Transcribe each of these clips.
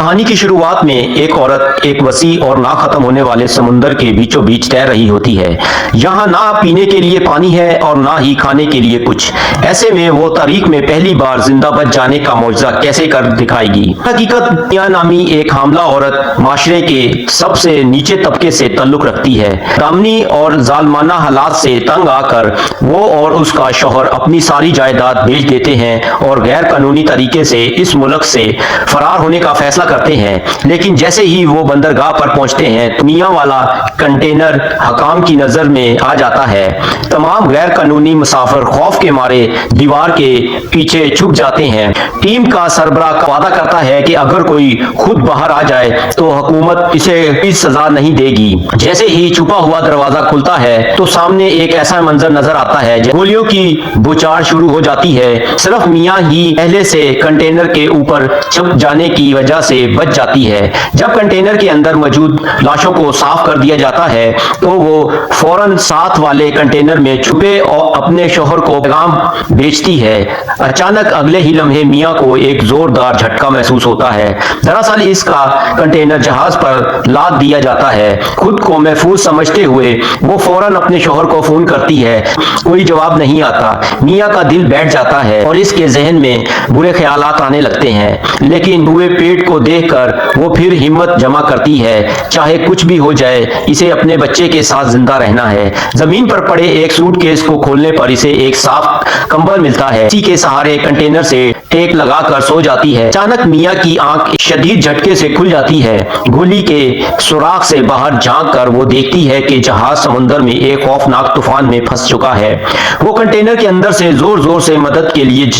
कहानी की शुरुआत में एक औरत एक वसी और ना खत्म होने वाले समुंदर के बीचों बीच तैर रही होती है। यहाँ ना पीने के लिए पानी है और ना ही खाने के लिए कुछ। ऐसे में वो तारीख में पहली बार जिंदा बच जाने का मौजज़ा कैसे कर दिखाएगी। हकीकत मिया नामी एक हामला औरत माशरे के सबसे नीचे तबके से ताल्लुक रखती है। दामनी और जालमाना हालात से तंग आकर वो और उसका शौहर अपनी सारी जायदाद बेच देते हैं और गैर कानूनी तरीके से इस मुल्क से फरार होने का फैसला करते हैं। लेकिन जैसे ही वो बंदरगाह पर पहुंचते हैं तो मियां वाला कंटेनर हकाम की नजर में आ जाता है। तमाम गैर कानूनी मुसाफिर खौफ के मारे दीवार के पीछे छुप जाते हैं। टीम का सरबराह वादा करता है कि अगर कोई खुद बाहर आ जाए तो हुकूमत इसे कोई सजा नहीं देगी। जैसे ही छुपा हुआ दरवाजा खुलता है तो सामने एक ऐसा मंजर नजर आता है, गोलियों की बौछार शुरू हो जाती है। सिर्फ मियां ही पहले से कंटेनर के ऊपर छुप जाने की वजह से बच जाती है। जब कंटेनर के अंदर मौजूद लाशों को साफ कर दिया जाता है तो वो फौरन साथ वाले कंटेनर में छुपे और अपने शौहर को पैगाम भेजती है। अचानक अगले ही लम्हे मियां को एक जोरदार झटका महसूस होता है। दरअसल इसका कंटेनर जहाज पर लाद दिया जाता है। खुद को महफूज समझते हुए वो फौरन अपने शौहर को फोन करती है। कोई जवाब नहीं आता। मियां का दिल बैठ जाता है और इसके जहन में बुरे ख्यालात आने लगते हैं, लेकिन हुए पेट को देखकर वो फिर हिम्मत जमा करती है। चाहे कुछ भी हो जाए, इसे अपने बच्चे के साथ जिंदा रहना है। जमीन पर पड़े एक सूटकेस को खोलने पर इसे एक साफ कंबल मिलता है। इसी के सहारे कंटेनर से टेक लगाकर सो जाती है। अचानक मियां की आंख शदीद झटके से खुल जाती है। गोली के सुराख से बाहर झांक कर वो देखती है कि जहाज समुद्र में एक खौफनाक तूफान में फंस चुका है। वो कंटेनर के अंदर से जोर जोर से मदद के लिए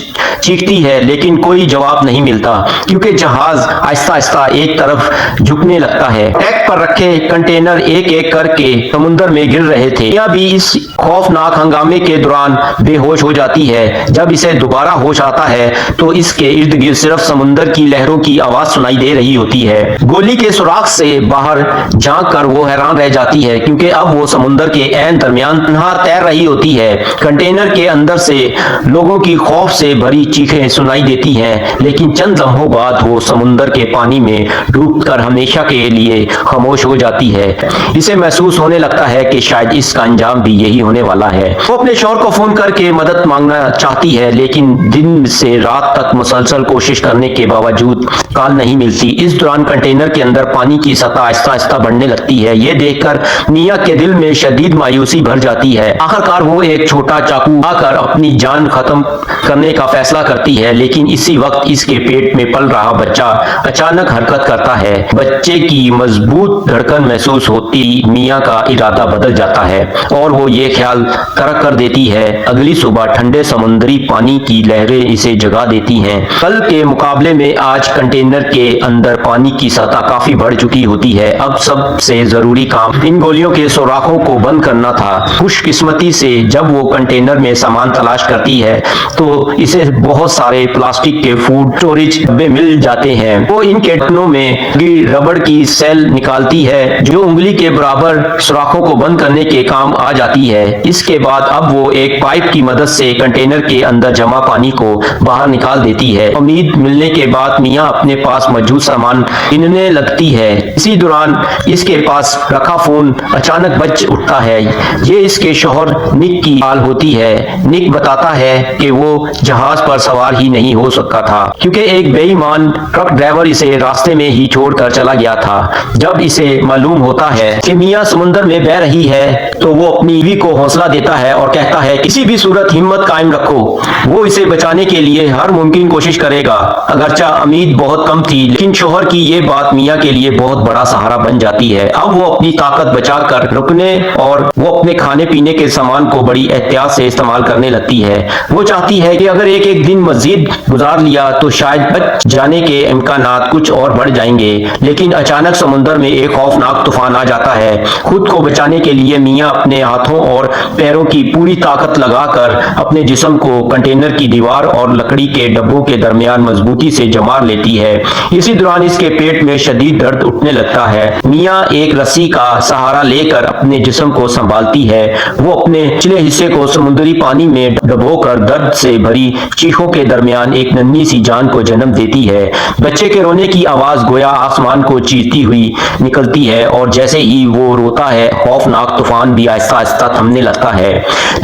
चीखती है, लेकिन कोई जवाब नहीं मिलता क्योंकि जहाज आहिस्ता आहिस्ता एक तरफ झुकने लगता है। टैक पर रखे कंटेनर एक एक करके समुद्र में गिर रहे थे। मियां भी इस खौफनाक हंगामे के दौरान बेहोश हो जाती है। जब इसे दोबारा होश आता है तो इसके इर्द गिर्द सिर्फ समुद्र की लहरों की आवाज सुनाई दे रही होती है। गोली के सुराख से बाहर झांक कर वो हैरान रह जाती है क्योंकि अब वो समुद्र के ऐन दरमियान तन्हा तैर रही होती है। कंटेनर के अंदर से लोगों की खौफ से भरी चीखें सुनाई देती हैं, लेकिन चंद लम्हों बाद वो समुद्र के पानी में डूबकर हमेशा के लिए खामोश हो जाती है। इसे महसूस होने लगता है कि शायद इसका अंजाम भी यही होने वाला है। वो अपने शौहर को फोन करके मदद मांगना चाहती है, लेकिन दिन से रात तक मुसलसल कोशिश करने के बावजूद कॉल नहीं मिलती। इस दौरान कंटेनर के अंदर पानी की सतह आहिस्ता आहिस्ता बढ़ने लगती है। ये देखकर मियां के दिल में शदीद मायूसी भर जाती है। आखिरकार वो एक छोटा चाकू आकर अपनी जान खत्म करने का फैसला करती है, लेकिन इसी वक्त इसके पेट में पल रहा बच्चा अचानक हरकत करता है। बच्चे की मजबूत धड़कन महसूस होती मियां का इरादा बदल जाता है और वो ये ख्याल तरक कर देती है। अगली सुबह ठंडे समुद्री पानी की लहरें इसे जगा देती हैं। कल के मुकाबले में आज कंटेनर के अंदर पानी की सतह काफी बढ़ चुकी होती है। अब सबसे जरूरी काम इन गोलियों के सुराखों को बंद करना था। खुशकिस्मती से जब वो कंटेनर में सामान तलाश करती है तो इसे बहुत सारे प्लास्टिक के फूड स्टोरेज डब्बे मिल जाते हैं। वो इन ढक्कनों में रबड़ की सेल निकालती है जो उंगली के बराबर सुराखों को बंद करने के काम आ जाती है। इसके बाद अब वो एक पाइप की मदद से कंटेनर के अंदर जमा पानी को बाहर निकाल देती है। उम्मीद मिलने के बाद मियां अपने पास मौजूद सामान गिनने लगती है। इसी दौरान इसके पास रखा फोन अचानक बज उठता है। ये इसके शौहर निक की कॉल होती है। निक बताता है कि वो जहाज पर सवार ही नहीं हो सकता था क्योंकि एक बेईमान ट्रक ड्राइवर इसे रास्ते में ही छोड़कर चला गया था। जब इसे मालूम होता है कि मियां समुद्र में बह रही है तो वो अपनी बीवी को हौसला देता है और कहता है किसी भी सूरत हिम्मत कायम रखो। वो इसे बचाने के लिए हर मुमकिन कोशिश करेगा। अगरचा उम्मीद बहुत कम थी, लेकिन शौहर की ये बात मियां के लिए बहुत बड़ा सहारा बन जाती है। अब वो अपनी ताकत बचाकर रुकने और वो अपने खाने पीने के सामान को बड़ी एहतियात से इस्तेमाल करने लगती है। वो चाहती है कि अगर एक एक दिन मजीद गुजार लिया तो शायद बच जाने के इम्कानात कुछ और बढ़ जाएंगे। लेकिन अचानक समुद्र में एक खौफनाक तूफान आ जाता है। खुद को बचाने के लिए मियां अपने हाथों और पैरों की पूरी ताकत लगाकर अपने जिस्म को कंटेनर की दीवार और लकड़ी के डब्बों के दरमियान मजबूती से जमा लेती है। इसी दौरान इसके पेट में शदीद दर्द उठने लगता है। मियां एक रस्सी का सहारा लेकर अपने जिस्म को संभाल संभालती है। वो अपने पिछले हिस्से को समुद्री पानी में डुबोकर दर्द से भरी चीखों के दरमियान एक नन्ही सी जान को जन्म देती है। बच्चे के रोने की आवाज गोया आसमान को चीरती हुई निकलती है और जैसे ही वो रोता है खौफनाक तूफान भी आहिस्ता आहिस्ता थमने लगता है।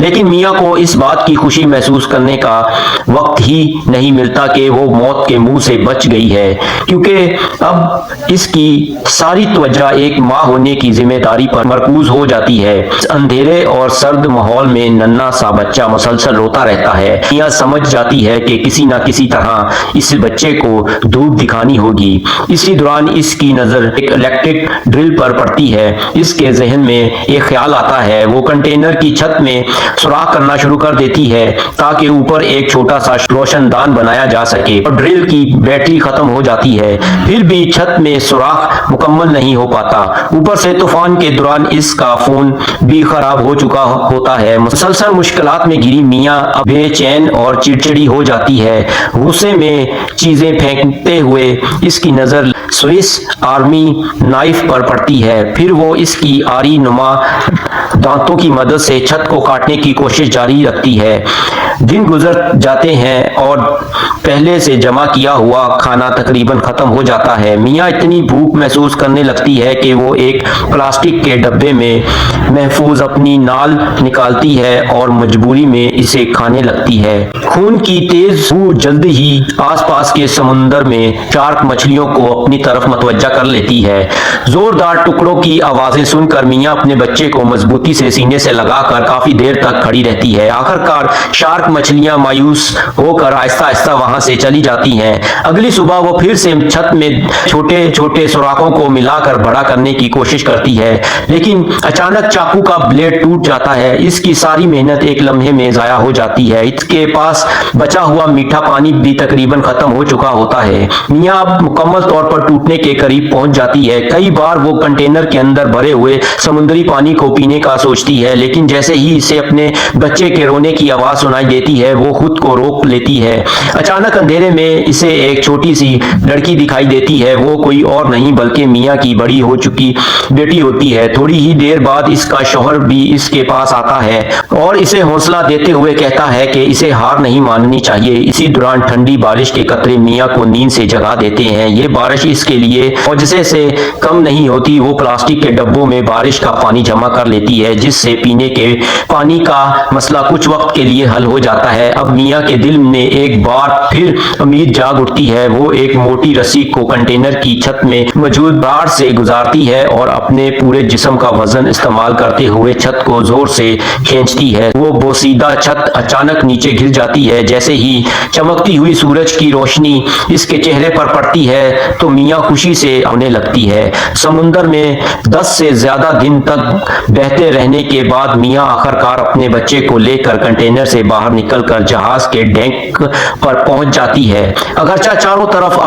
लेकिन मियाँ को इस बात की खुशी महसूस करने का वक्त ही नहीं मिलता कि वो मौत के मुंह से बच गई है, क्योंकि अब इसकी सारी तवज्जो एक माँ होने की जिम्मेदारी पर मरकूज हो जाती है। इस अंधेरे और सर्द माहौल में नन्हा सा बच्चा मुसलसल रोता रहता है। मियाँ समझ जाती है कि किसी न किसी तरह इस बच्चे को धूप दिखानी होगी। इसी दौरान इसकी नजर एक इलेक्ट्रिक ड्रिल पर पड़ती है। इसके जहन में एक ख्याल आता है। वो कंटेनर की छत में सुराख करना शुरू कर देती है ताकि ऊपर एक छोटा सा रोशनदान बनाया जा सके, और ड्रिल की बैटरी खत्म हो जाती है। फिर भी छत में सुराख मुकम्मल नहीं हो पाता। ऊपर से तूफान के दौरान इसका फोन भी खराब हो चुका होता है। मुसलसल मुश्किलात में घिरी मियाँ अब बेचैन और चिड़चिड़ी हो जाती है। गुस्से में चीजें फेंकते हुए इसकी नजर स्विस आर्मी नाइफ पर पड़ती है। फिर वो इसकी आरी नुमा दांतों की मदद से छत को काटने की कोशिश जारी रखती है। दिन गुजर जाते हैं और पहले से जमा किया हुआ खाना तकरीबन खत्म हो जाता है। मियाँ इतनी भूख महसूस करने लगती है कि वो एक प्लास्टिक के डब्बे में महफूज अपनी नाल निकालती है और मजबूरी में इसे खाने लगती है। खून की तेज बू जल्दी ही आसपास के समुंदर में शार्क मछलियों को अपनी तरफ मतवज्जा कर लेती है। जोरदार टुकड़ों की आवाजें सुनकर मियाँ अपने बच्चे को मजबूती से सीने से लगाकर काफी देर तक खड़ी रहती है। आखिरकार शार्क मछलियां मायूस होकर आहिस्ता आहिस्ता वहां से चली जाती हैं। अगली सुबह वो फिर से छत में छोटे छोटे सुराखों को मिलाकर बड़ा करने की कोशिश करती है, लेकिन अचानक चाकू का ब्लेड टूट जाता है। इसकी सारी मेहनत एक लम्हे में जाया हो जाती है। इसके पास बचा हुआ मीठा पानी भी तकरीबन खत्म हो चुका होता है। मियाँ अब मुकम्मल तौर पर टूटने के करीब पहुंच जाती है। कई बार वो कंटेनर के अंदर भरे हुए समुद्री पानी को पीने का सोचती है, लेकिन जैसे ही इसे अपने बच्चे के रोने की आवाज सुनाई देती है वो खुद को रोक लेती है। अचानक अंधेरे में इसे एक छोटी सी लड़की दिखाई देती है। वो कोई और नहीं बल्कि मियाँ की बड़ी हो चुकी बेटी होती है। थोड़ी ही देर बाद इसका शौहर भी इसके पास आता है और इसे हौसला देते हुए कहता है कि इसे हार नहीं माननी चाहिए। इसी दौरान ठंडी बारिश के कतरे मियाँ को नींद से जगा देते हैं। ये बारिश इसके लिए मौजज़े से कम नहीं होती। वो प्लास्टिक के डब्बों में बारिश का पानी जमा कर लेती है, जिससे पीने के पानी का मसला कुछ वक्त के लिए हल हो जाता है। अब मियाँ के दिल में एक बार फिर उम्मीद जाग उठती है। वो एक मोटी रस्सी को कंटेनर की छत में मौजूद बाड़ से गुजारती है और अपने पूरे जिस्म का वजन इस्तेमाल करते हुए छत को जोर से खींचती है। वो बोसीदा छत अचानक नीचे गिर जाती है। जैसे ही चमकती हुई सूरज की रोशनी इसके चेहरे पर पड़ती है तो मियाँ खुशी से होने लगती है। समुंदर में 10 से ज्यादा दिन तक बहते रहने के बाद मियाँ आखिरकार अपने बच्चे को लेकर कंटेनर से बाहर निकलकर जहाज के डेक पर पहुंच जाती है। अगरचा चारों तरफ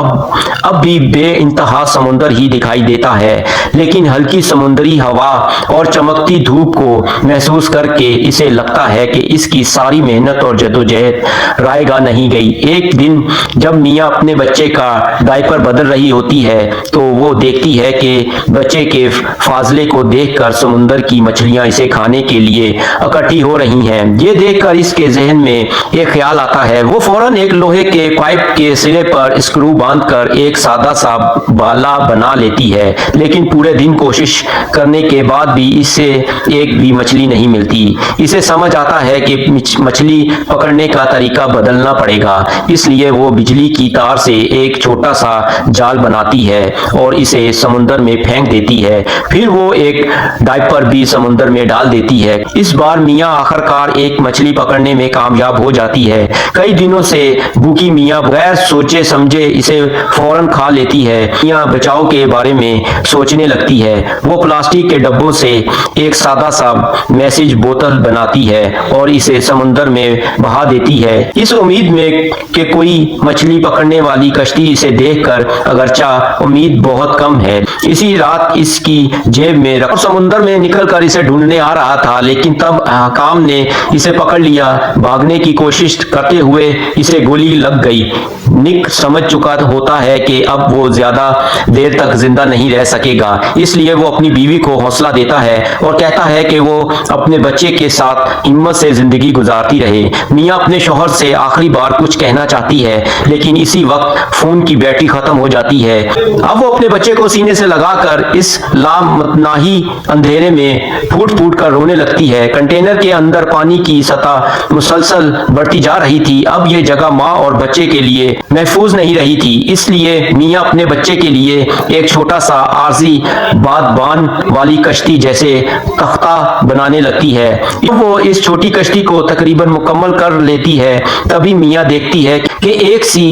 अब भी बेइंतहा समुंदर ही दिखाई देता है, लेकिन हल्की समुद्री हवा और चमकती धूप को महसूस करके इसे लगता है कि इसकी सारी मेहनत और जदोजहद रायगा नहीं गई। एक दिन जब मियाँ अपने बच्चे का डायपर बदल रही होती है तो वो देखती है कि बच्चे के फाजले को देखकर समुंदर की मछलियां इसे खाने के लिए इकट्ठी हो रही हैं। ये देखकर इसके जहन में एक ख्याल आता है। वो फौरन एक लोहे के पाइप के सिरे पर स्क्रू बांधकर एक सादा सा बाला बना लेती है, लेकिन पूरे दिन कोशिश करने के बाद भी इससे एक भी मछली नहीं मिलती। इसे समझ आता है कि मछली पकड़ने का तरीका बदलना पड़ेगा, इसलिए वो बिजली की तार से एक छोटा सा जाल बनाती है और इसे समुंदर में फेंक देती है। फिर वो एक डायपर भी समुंदर में डाल देती है। इस बार मियाँ आखिरकार एक मछली पकड़ने में कामयाब हो जाती है। कई दिनों से भूखी मियाँ बगैर सोचे समझे इसे फौरन खा लेती है। मियाँ बचाव के बारे में सोचने लगती है। वो प्लास्टिक के डब्बों से एक सादा सा मैसेज बोतल बनाती है और इसे समुंदर में बहा देती है, इस उम्मीद में कि कोई मछली पकड़ने वाली कश्ती इसे देखकर, अगरचा उम्मीद बहुत कम है। इसी रात इसकी जेब में रख समुंदर में निकलकर इसे ढूंढने आ रहा था, लेकिन तब हकाम ने इसे पकड़ लिया। भागने की कोशिश करते हुए इसे गोली लग गई। निक समझ चुका होता है कि अब वो ज्यादा देर तक जिंदा नहीं रह सकेगा, इसलिए वो अपनी बीवी को हौसला देता है और कहता چاہتا ہے کہ وہ اپنے بچے کے ساتھ ہمت سے زندگی گزارتی رہے۔ میاں اپنے شوہر سے آخری بار کچھ کہنا چاہتی ہے، لیکن اسی وقت فون کی بیٹری ختم ہو جاتی ہے۔ اب وہ اپنے بچے کو سینے سے لگا کر اس لامتناہی اندھیرے میں پھوٹ پھوٹ کر رونے لگتی ہے۔ کنٹینر کے اندر پانی کی سطح مسلسل بڑھتی جا رہی تھی۔ اب یہ جگہ ماں اور بچے کے لیے محفوظ نہیں رہی تھی، اس لیے میاں اپنے بچے کے لیے ایک چھوٹا سا عارضی بادبان والی کشتی جیسے تختہ بنانے لگتی ہے۔ وہ اس چھوٹی کشتی کو تقریباً مکمل کر لیتی ہے، تبھی میاں دیکھتی ہے کہ ایک سی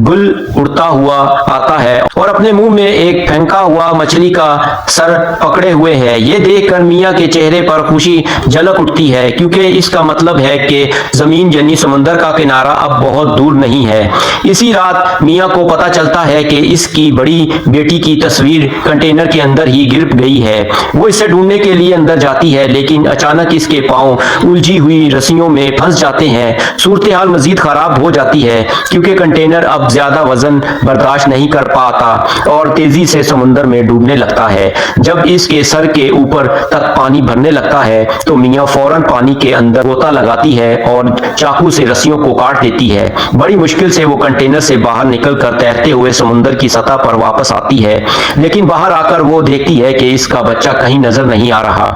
گل اڑتا ہوا آتا ہے اور اپنے منہ میں ایک پھینکا ہوا مچھلی کا سر پکڑے ہوئے ہے۔ یہ دیکھ کر میاں کے چہرے پر خوشی جھلک اٹھتی ہے، کیونکہ اس کا مطلب ہے کہ زمین یعنی سمندر کا کنارہ اب بہت دور نہیں ہے۔ اسی رات میاں کو پتہ چلتا ہے کہ اس کی بڑی بیٹی کی تصویر کنٹینر کے اندر ہی گر گئی ہے۔ وہ اسے ڈھونڈنے کے لیے اندر جاتی ہے، لیکن اچانک اس کے پاؤں الجھی ہوئی رسیوں میں پھنس جاتے ہیں۔ صورتحال مزید خراب ہو جاتی ہے، کیونکہ کنٹینر اب زیادہ وزن برداشت نہیں کر پاتا اور تیزی سے سمندر میں ڈوبنے لگتا ہے۔ جب اس کے سر کے اوپر تک پانی بھرنے لگتا ہے تو میاں فوراً پانی کے اندر غوطہ لگاتی ہے اور چاقو سے رسیوں کو کاٹ دیتی ہے۔ بڑی مشکل سے وہ کنٹینر سے باہر نکل کر تیرتے ہوئے سمندر کی سطح پر واپس آتی ہے، لیکن باہر آ کر وہ دیکھتی ہے کہ اس کا بچہ کہیں نظر نہیں آ رہا۔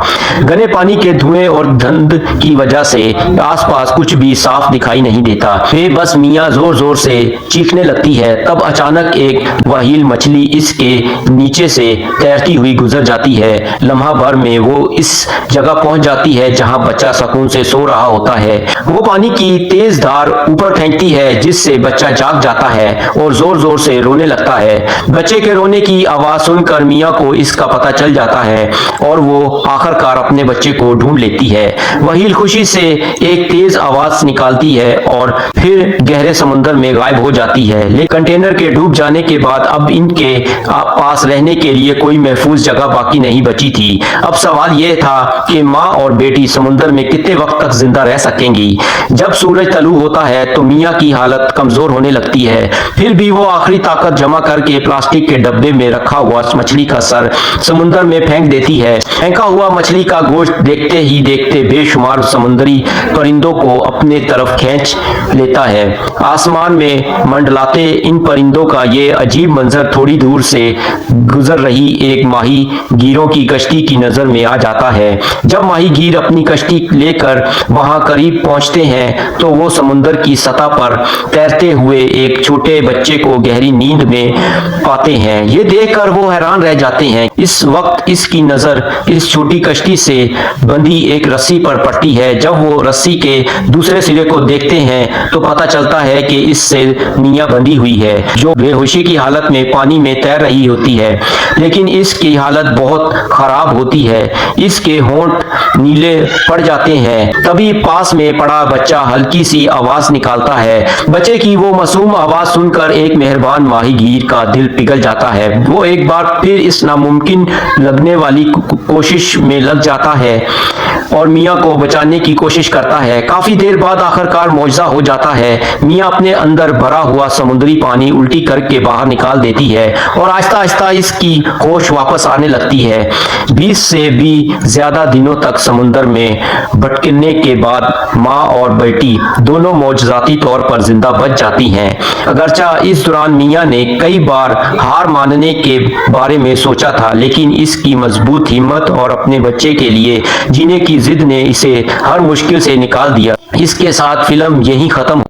گھنے پانی کے دھوئیں اور دھند کی وجہ سے آس پاس کچھ بھی صاف دکھائی نہیں دیتا۔ بے بس میاں زور زور سے چیخنے لگتی ہے۔ تب اچانک ایک وحیل مچھلی اس کے نیچے سے تیرتی ہوئی گزر جاتی ہے۔ لمحہ بھر میں وہ اس جگہ پہنچ جاتی ہے جہاں بچہ سکون سے سو رہا ہوتا ہے۔ وہ پانی کی تیز دھار اوپر پھینکتی ہے، جس سے بچہ جاگ جاتا ہے اور زور زور سے رونے لگتا ہے۔ بچے کے رونے کی آواز سن کر میاں کو اس کا پتہ چل جاتا ہے اور وہ آخر کار اپنے بچے کو ڈھونڈ لیتی ہے۔ وحیل خوشی سے ایک تیز آواز نکالتی ہے اور پھر گہرے سمندر میں غائب ہو جاتی ہے۔ لیکن کنٹینر کے ڈوب جانے کے بعد اب ان کے پاس رہنے کے لیے کوئی محفوظ جگہ باقی نہیں بچی تھی۔ اب سوال یہ تھا کہ ماں اور بیٹی سمندر میں کتنے وقت تک زندہ رہ سکیں گی۔ جب سورج طلوع ہوتا ہے تو میاں کی حالت کمزور ہونے لگتی ہے، پھر بھی وہ آخری طاقت جمع کر کے پلاسٹک کے ڈبے میں رکھا ہوا مچھلی کا سر سمندر میں پھینک دیتی ہے۔ پھینکا ہوا مچھلی کا گوشت دیکھتے ہی دیکھتے بے شمار سمندری پرندوں کو اپنے طرف کھینچ لیتا ہے۔ آسمان میں منڈلاتے ان پرندوں کا یہ عجیب منظر تھوڑی دور سے گزر رہی ایک ماہی گیروں کی کشتی کی نظر میں آ جاتا ہے۔ جب ماہی گیر اپنی کشتی لے کر وہاں قریب پہنچتے ہیں تو وہ سمندر کی سطح پر تیرتے ہوئے ایک چھوٹے بچے کو گہری نیند میں پاتے ہیں۔ یہ دیکھ کر وہ حیران رہ جاتے ہیں۔ اس وقت اس کی نظر اس چھوٹی کشتی سے بندھی ایک رسی پر پڑتی ہے۔ جب وہ رسی کے دوسرے سرے کو دیکھتے ہیں تو پتہ چلتا ہے کہ اس سے میاں بندھی ہوئی ہے، جو بے ہوشی کی حالت میں پانی میں تیر رہی ہوتی ہے، لیکن اس کی حالت بہت خراب ہوتی ہے۔ اس کے ہونٹ نیلے پڑ جاتے ہیں۔ تبھی پاس میں پڑا بچہ ہلکی سی آواز نکالتا ہے۔ بچے کی وہ معصوم آواز سن کر ایک مہربان ماہی گیر کا دل پگھل جاتا ہے۔ وہ ایک بار پھر اس ناممکن لگنے والی کوشش میں لگ جاتا ہے اور میاں کو بچانے کی کوشش کرتا ہے۔ کافی دیر بعد آخر کار معجزہ ہو جاتا ہے۔ میاں اپنے اندر بھرا ہوا سمندری پانی الٹی کر کے باہر نکال دیتی ہے اور آہستہ آہستہ اس کی ہوش واپس آنے لگتی ہے۔ 20 سے بھی زیادہ دنوں تک سمندر میں بھٹکنے کے بعد ماں اور بیٹی دونوں معجزاتی طور پر زندہ بچ جاتی ہیں۔ اگرچہ اس دوران میاں نے کئی بار ہار ماننے کے بارے میں سوچا تھا، لیکن اس کی مضبوط ہمت اور اپنے بچے کے لیے جینے کی ضد نے اسے ہر مشکل سے نکال دیا۔ اس کے ساتھ فلم یہیں ختم